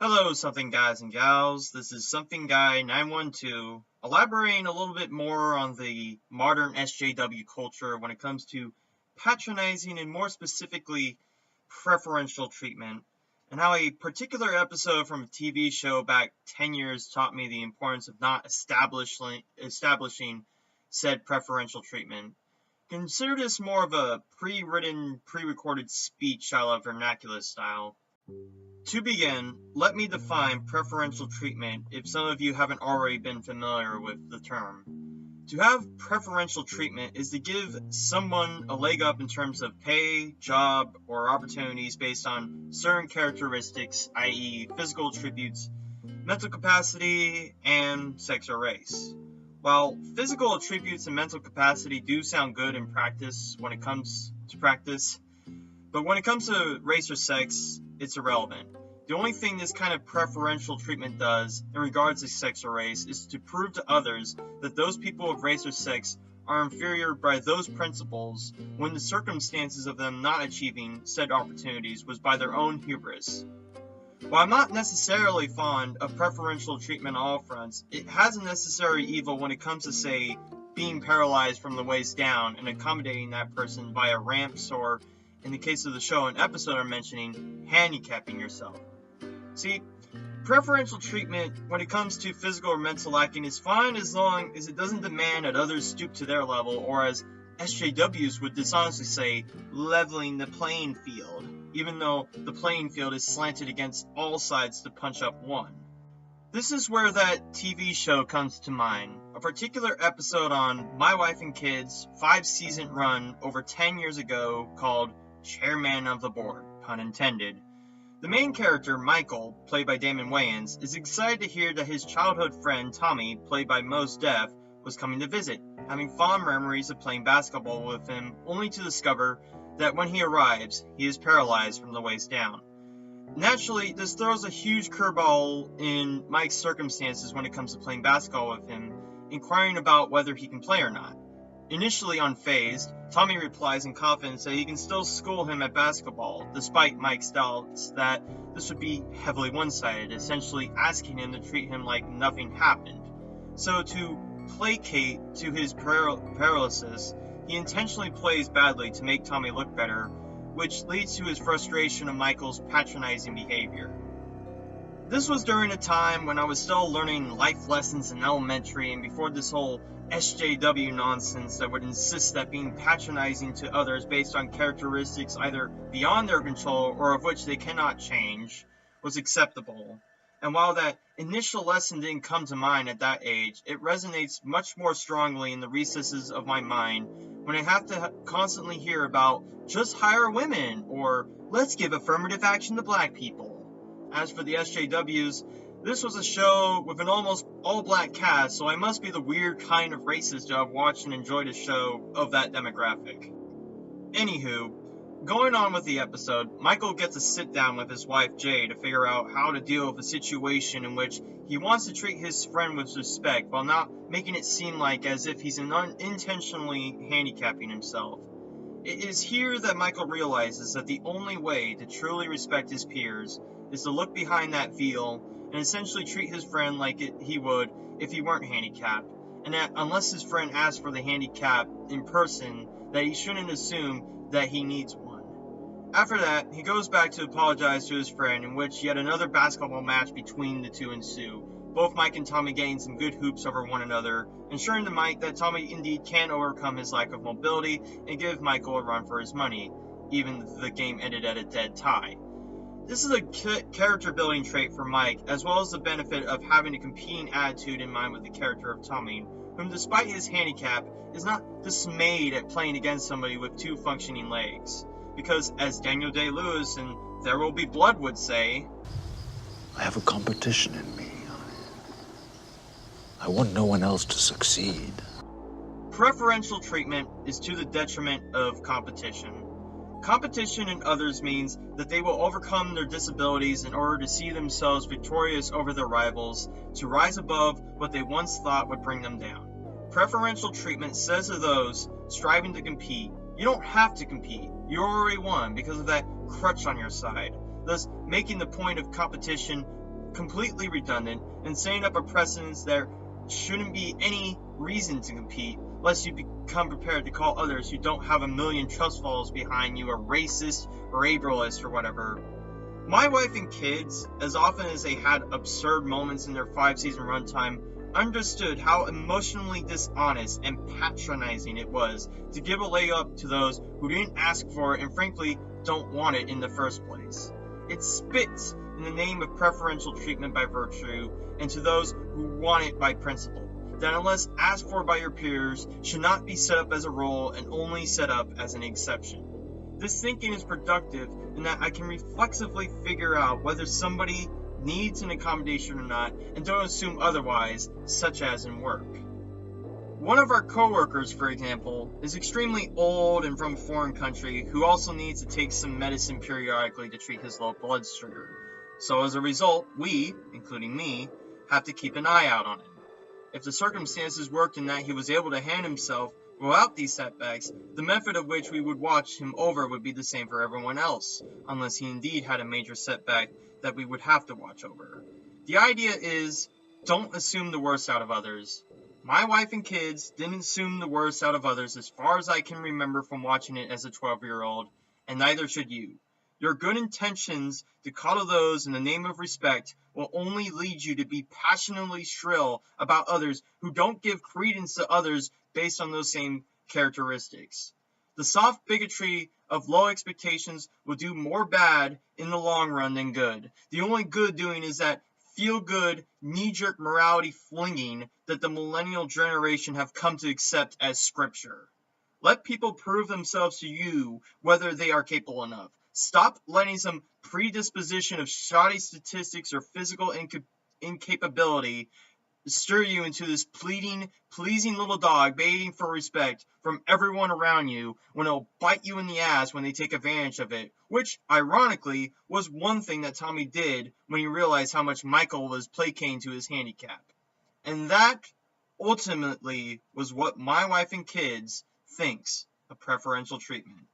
Hello, something guys and gals. This is Something Guy 912, elaborating a little bit more on the modern SJW culture when it comes to patronizing and more specifically preferential treatment, and how a particular episode from a TV show back 10 years taught me the importance of not establishing said preferential treatment. Consider this more of a pre-written, pre-recorded speech a la vernacular style. To begin, let me define preferential treatment if some of you haven't already been familiar with the term. To have preferential treatment is to give someone a leg up in terms of pay, job, or opportunities based on certain characteristics, i.e. physical attributes, mental capacity, and sex or race. While physical attributes and mental capacity do sound good in practice when it comes to practice, but when it comes to race or sex, it's irrelevant. The only thing this kind of preferential treatment does in regards to sex or race is to prove to others that those people of race or sex are inferior by those principles when the circumstances of them not achieving said opportunities was by their own hubris. While I'm not necessarily fond of preferential treatment on all fronts, it has a necessary evil when it comes to, say, being paralyzed from the waist down and accommodating that person via ramps or, in the case of the show and episode I'm mentioning, handicapping yourself. See, preferential treatment when it comes to physical or mental lacking is fine as long as it doesn't demand that others stoop to their level, or as SJWs would dishonestly say, leveling the playing field, even though the playing field is slanted against all sides to punch up one. This is where that TV show comes to mind, a particular episode on My Wife and Kids' 5-season run over 10 years ago called Chairman of the Board, pun intended. The main character, Michael, played by Damon Wayans, is excited to hear that his childhood friend, Tommy, played by Mos Def, was coming to visit, having fond memories of playing basketball with him, only to discover that when he arrives, he is paralyzed from the waist down. Naturally, this throws a huge curveball in Mike's circumstances when it comes to playing basketball with him, inquiring about whether he can play or not. Initially unfazed, Tommy replies in confidence that he can still school him at basketball, despite Mike's doubts that this would be heavily one-sided, essentially asking him to treat him like nothing happened. So to placate to his paralysis, he intentionally plays badly to make Tommy look better, which leads to his frustration of Michael's patronizing behavior. This was during a time when I was still learning life lessons in elementary and before this whole SJW nonsense that would insist that being patronizing to others based on characteristics either beyond their control or of which they cannot change was acceptable. And while that initial lesson didn't come to mind at that age, it resonates much more strongly in the recesses of my mind when I have to constantly hear about just hire women or let's give affirmative action to black people. As for the SJWs, this was a show with an almost all-black cast, so I must be the weird kind of racist to have watched and enjoyed a show of that demographic. Anywho, going on with the episode, Michael gets a sit-down with his wife Jay to figure out how to deal with a situation in which he wants to treat his friend with respect while not making it seem like as if he's unintentionally handicapping himself. It is here that Michael realizes that the only way to truly respect his peers is to look behind that veil and essentially treat his friend like he would if he weren't handicapped, and that unless his friend asks for the handicap in person, that he shouldn't assume that he needs one. After that, he goes back to apologize to his friend, in which yet another basketball match between the two ensue, both Mike and Tommy getting some good hoops over one another, ensuring to Mike that Tommy indeed can overcome his lack of mobility and give Michael a run for his money, even if the game ended at a dead tie. This is a character building trait for Mike, as well as the benefit of having a competing attitude in mind with the character of Tommy, whom despite his handicap, is not dismayed at playing against somebody with two functioning legs. Because, as Daniel Day-Lewis and There Will Be Blood would say, I have a competition in me. I want no one else to succeed. Preferential treatment is to the detriment of competition. Competition in others means that they will overcome their disabilities in order to see themselves victorious over their rivals, to rise above what they once thought would bring them down. Preferential treatment says to those striving to compete, you don't have to compete, you already won because of that crutch on your side, thus making the point of competition completely redundant and setting up a precedence there shouldn't be any reason to compete, lest you become prepared to call others who don't have a million trust falls behind you a racist or ableist or whatever. My wife and kids, as often as they had absurd moments in their 5-season runtime, understood how emotionally dishonest and patronizing it was to give a leg up to those who didn't ask for it and frankly don't want it in the first place. It spits in the name of preferential treatment by virtue, and to those who want it by principle, that unless asked for by your peers, should not be set up as a rule and only set up as an exception. This thinking is productive in that I can reflexively figure out whether somebody needs an accommodation or not and don't assume otherwise, such as in work. One of our coworkers, for example, is extremely old and from a foreign country who also needs to take some medicine periodically to treat his low blood sugar. So as a result, we, including me, have to keep an eye out on him. If the circumstances worked in that he was able to hand himself without these setbacks, the method of which we would watch him over would be the same for everyone else, unless he indeed had a major setback that we would have to watch over. The idea is, don't assume the worst out of others. My wife and kids didn't assume the worst out of others as far as I can remember from watching it as a 12-year-old, and neither should you. Your good intentions to coddle those in the name of respect will only lead you to be passionately shrill about others who don't give credence to others based on those same characteristics. The soft bigotry of low expectations will do more bad in the long run than good. The only good doing is that feel-good, knee-jerk morality flinging that the millennial generation have come to accept as scripture. Let people prove themselves to you whether they are capable enough. Stop letting some predisposition of shoddy statistics or physical incapability stir you into this pleasing little dog begging for respect from everyone around you when it'll bite you in the ass when they take advantage of it, which, ironically, was one thing that Tommy did when he realized how much Michael was placating to his handicap. And that, ultimately, was what my wife and kids thinks of preferential treatment.